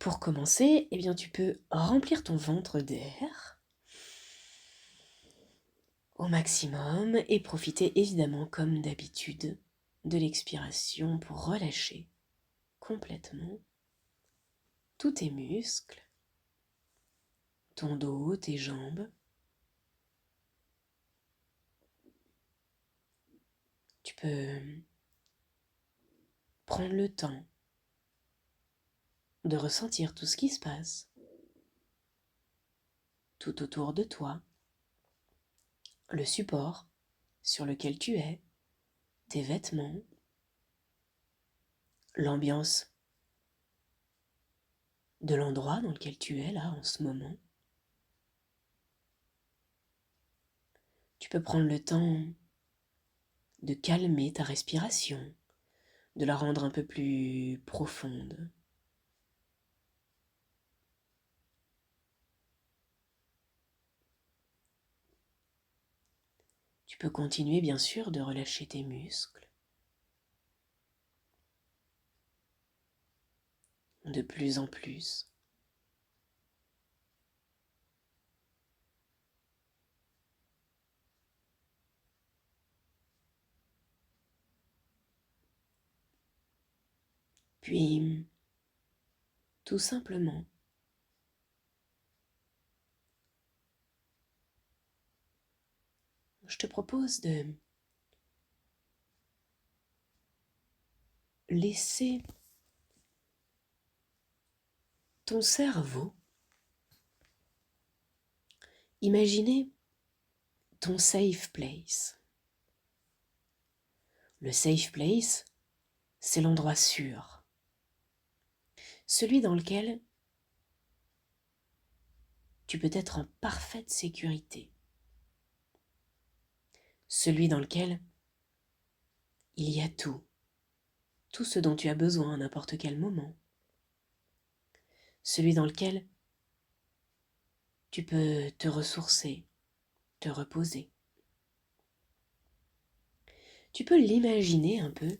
Pour commencer, tu peux remplir ton ventre d'air au maximum et profiter évidemment, comme d'habitude, de l'expiration pour relâcher complètement tous tes muscles, ton dos, tes jambes. Tu peux prendre le temps de ressentir tout ce qui se passe tout autour de toi, le support sur lequel tu es, tes vêtements, l'ambiance de l'endroit dans lequel tu es là en ce moment. Tu peux prendre le temps de calmer ta respiration, de la rendre un peu plus profonde. Tu peux continuer bien sûr de relâcher tes muscles de plus en plus. Puis, tout simplement, je te propose de laisser ton cerveau imaginer ton safe place. Le safe place, c'est l'endroit sûr, celui dans lequel tu peux être en parfaite sécurité, celui dans lequel il y a tout ce dont tu as besoin à n'importe quel moment, celui dans lequel tu peux te ressourcer, te reposer. Tu peux l'imaginer un peu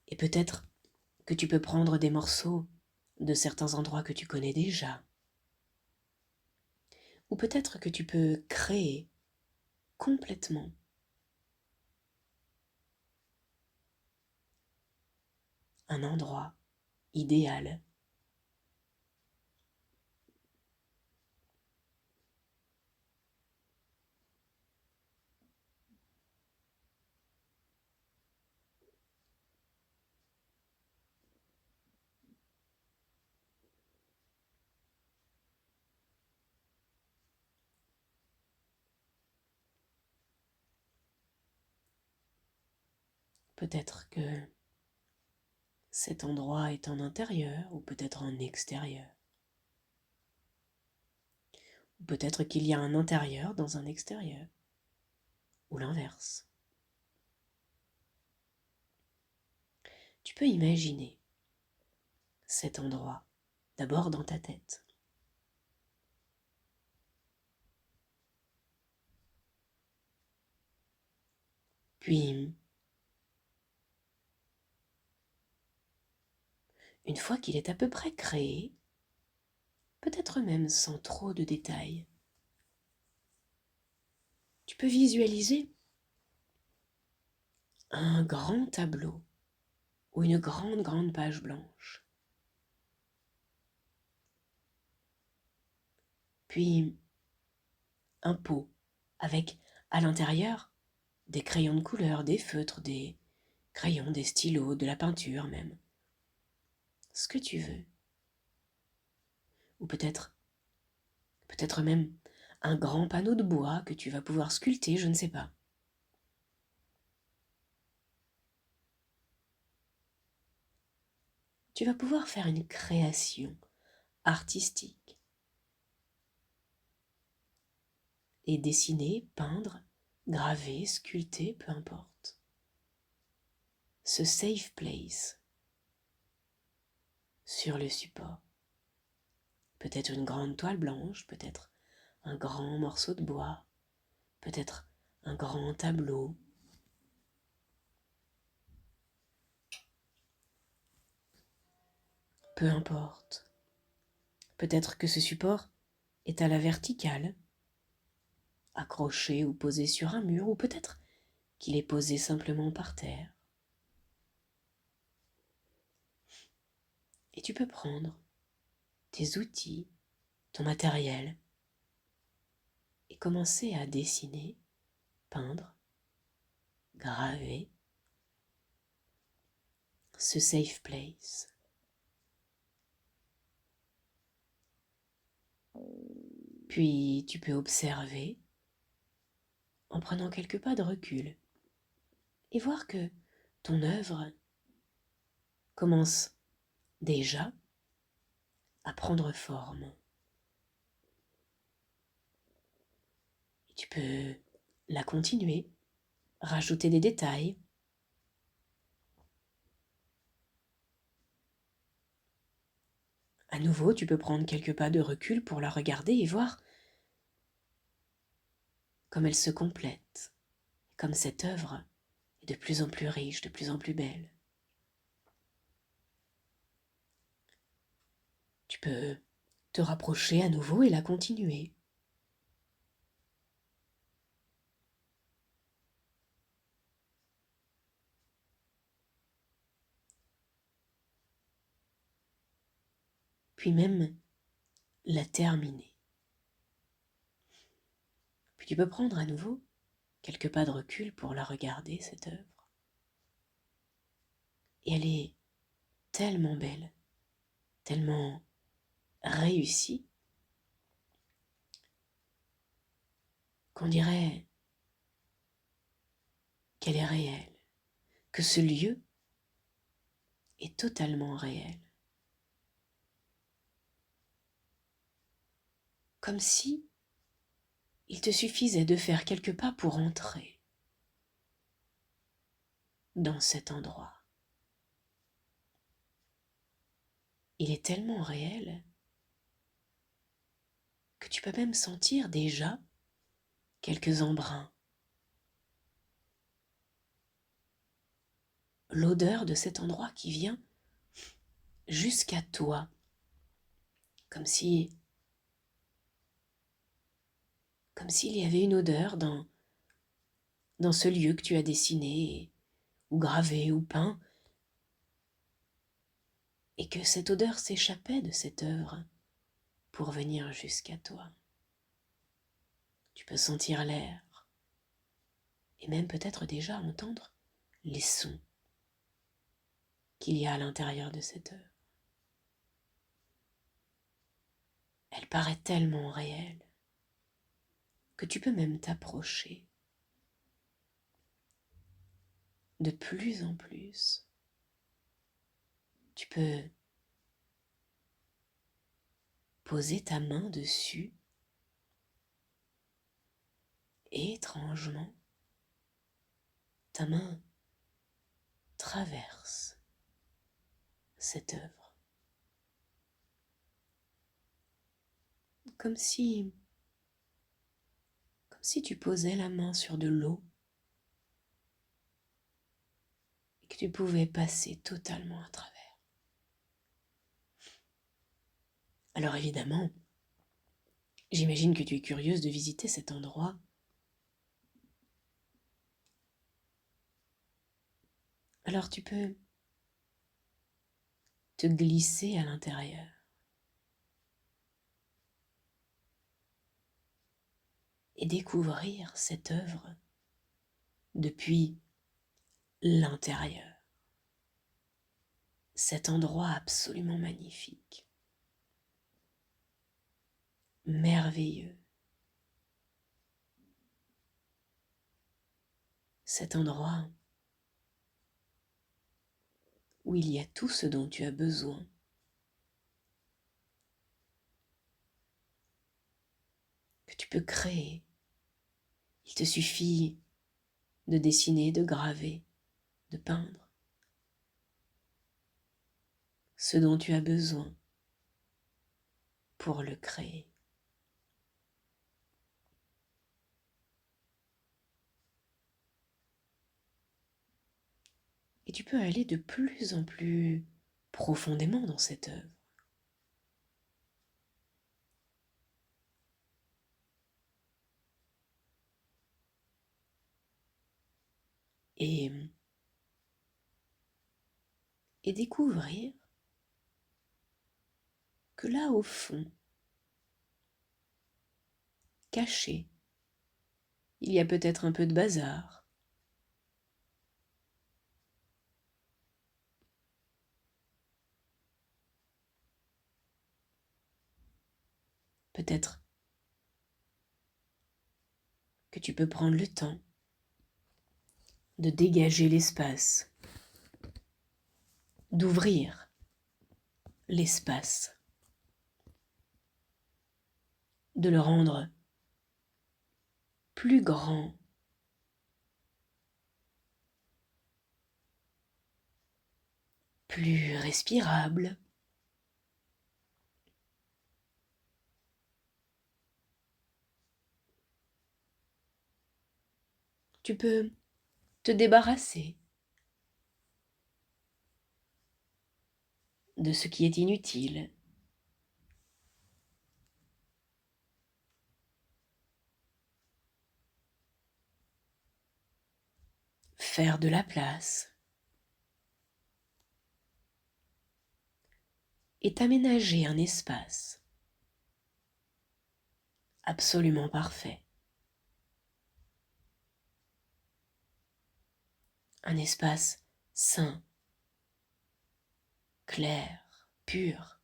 et peut-être que tu peux prendre des morceaux de certains endroits que tu connais déjà. Ou peut-être que tu peux créer complètement un endroit idéal. Peut-être que cet endroit est en intérieur ou peut-être en extérieur. Ou peut-être qu'il y a un intérieur dans un extérieur. Ou l'inverse. Tu peux imaginer cet endroit d'abord dans ta tête. Puis, une fois qu'il est à peu près créé, peut-être même sans trop de détails, tu peux visualiser un grand tableau ou une grande page blanche. Puis un pot avec à l'intérieur des crayons de couleur, des feutres, des crayons, des stylos, de la peinture même. Ce que tu veux. Ou peut-être même un grand panneau de bois que tu vas pouvoir sculpter, je ne sais pas. Tu vas pouvoir faire une création artistique et dessiner, peindre, graver, sculpter, peu importe. Ce safe place sur le support. Peut-être une grande toile blanche, peut-être un grand morceau de bois, peut-être un grand tableau. peu importe. Peut-être que ce support est à la verticale, accroché ou posé sur un mur, ou peut-être qu'il est posé simplement par terre. Et tu peux prendre tes outils, ton matériel, et commencer à dessiner, peindre, graver ce safe place. Puis tu peux observer en prenant quelques pas de recul et voir que ton œuvre commence déjà à prendre forme. Et tu peux la continuer, rajouter des détails. À nouveau, tu peux prendre quelques pas de recul pour la regarder et voir comme elle se complète, comme cette œuvre est de plus en plus riche, de plus en plus belle. Tu peux te rapprocher à nouveau et la continuer. Puis même la terminer. Puis tu peux prendre à nouveau quelques pas de recul pour la regarder, cette œuvre. Et elle est tellement belle, tellement réussie, qu'on dirait qu'elle est réelle, que ce lieu est totalement réel. Comme si il te suffisait de faire quelques pas pour entrer dans cet endroit. Il est tellement réel que tu peux même sentir déjà quelques embruns. L'odeur de cet endroit qui vient jusqu'à toi, comme s'il y avait une odeur dans ce lieu que tu as dessiné, ou gravé, ou peint, et que cette odeur s'échappait de cette œuvre pour venir jusqu'à toi. Tu peux sentir l'air, et même peut-être déjà entendre les sons qu'il y a à l'intérieur de cette œuvre. Elle paraît tellement réelle que tu peux même t'approcher de plus en plus. Tu peux poser ta main dessus et étrangement, ta main traverse cette œuvre. Comme si tu posais la main sur de l'eau et que tu pouvais passer totalement à travers. Alors évidemment, j'imagine que tu es curieuse de visiter cet endroit. Alors tu peux te glisser à l'intérieur. Et découvrir cette œuvre depuis l'intérieur. Cet endroit absolument magnifique, merveilleux. Cet endroit où il y a tout ce dont tu as besoin. Que tu peux créer. Il te suffit de dessiner, de graver, de peindre. Ce dont tu as besoin pour le créer. Et tu peux aller de plus en plus profondément dans cette œuvre. Et, et découvrir que là au fond, caché, il y a peut-être un peu de bazar, peut-être que tu peux prendre le temps de dégager l'espace, d'ouvrir l'espace, de le rendre plus grand, plus respirable. Tu peux te débarrasser de ce qui est inutile, faire de la place et t'aménager un espace absolument parfait. Un espace sain, clair, pur,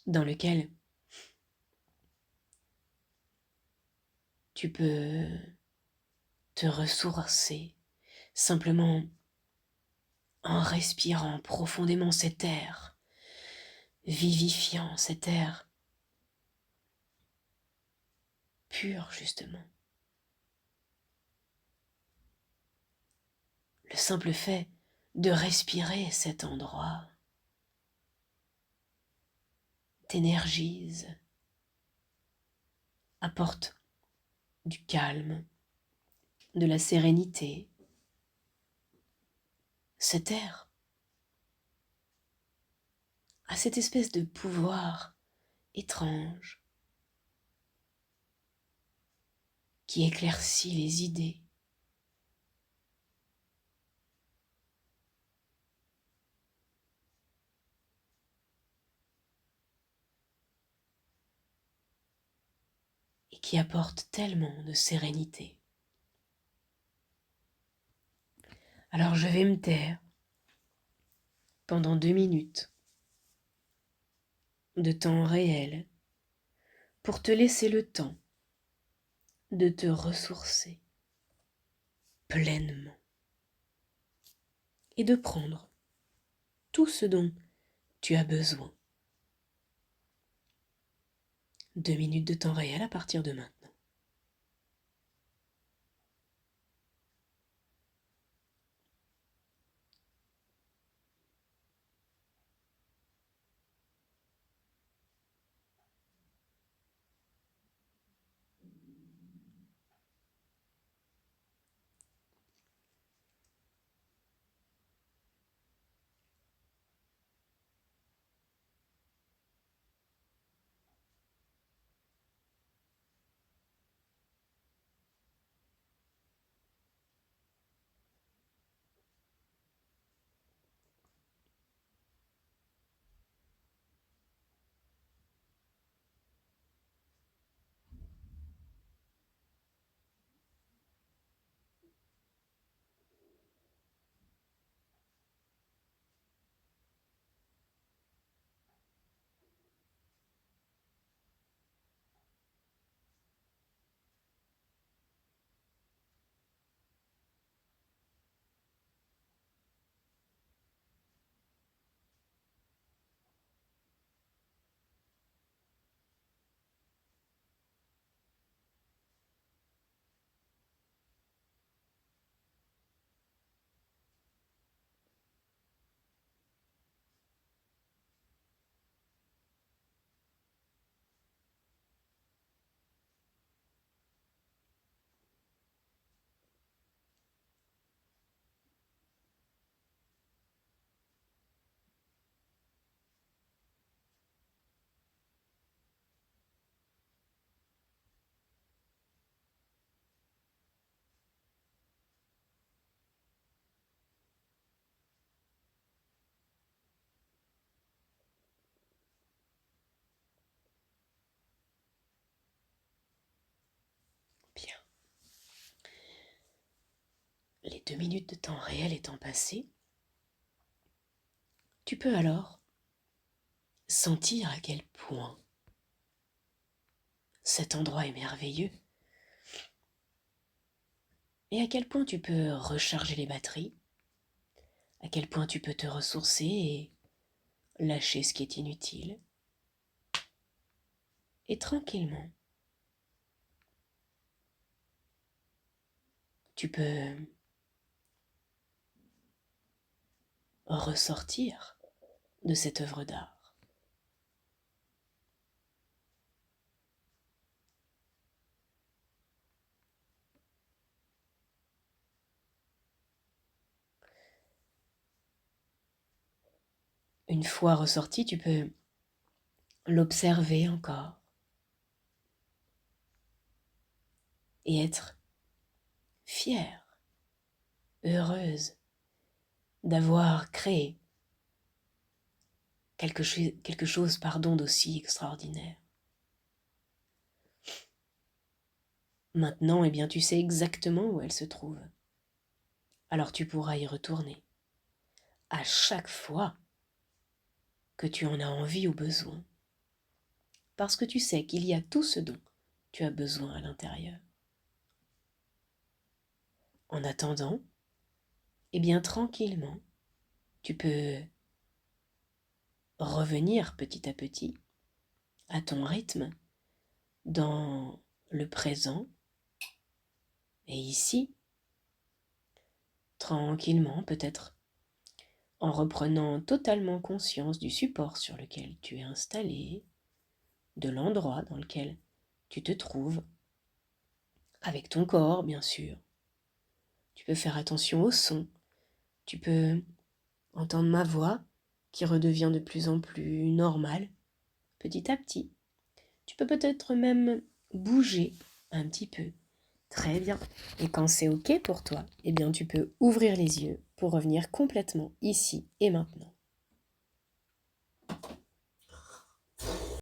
dans lequel tu peux te ressourcer simplement en respirant profondément cet air vivifiant, cet air pur justement. Le simple fait de respirer cet endroit t'énergise, apporte du calme, de la sérénité. Cet air a cette espèce de pouvoir étrange qui éclaircit les idées, et qui apporte tellement de sérénité. Alors je vais me taire pendant 2 minutes de temps réel pour te laisser le temps de te ressourcer pleinement et de prendre tout ce dont tu as besoin. 2 minutes de temps réel à partir de maintenant. les 2 minutes de temps réel étant passées, tu peux alors sentir à quel point cet endroit est merveilleux et à quel point tu peux recharger les batteries, à quel point tu peux te ressourcer et lâcher ce qui est inutile. Et tranquillement, tu peux ressortir de cette œuvre d'art. Une fois ressorti, tu peux l'observer encore et être fière, heureuse d'avoir créé quelque chose d'aussi extraordinaire. Maintenant, eh bien, tu sais exactement où elle se trouve. Alors tu pourras y retourner à chaque fois que tu en as envie ou besoin, parce que tu sais qu'il y a tout ce dont tu as besoin à l'intérieur. En attendant, eh bien tranquillement, tu peux revenir petit à petit à ton rythme dans le présent et ici, tranquillement peut-être en reprenant totalement conscience du support sur lequel tu es installé, de l'endroit dans lequel tu te trouves, avec ton corps bien sûr. Tu peux faire attention au son, tu peux entendre ma voix qui redevient de plus en plus normale, petit à petit. Tu peux peut-être même bouger un petit peu. Très bien. Et quand c'est OK pour toi, eh bien tu peux ouvrir les yeux pour revenir complètement ici et maintenant.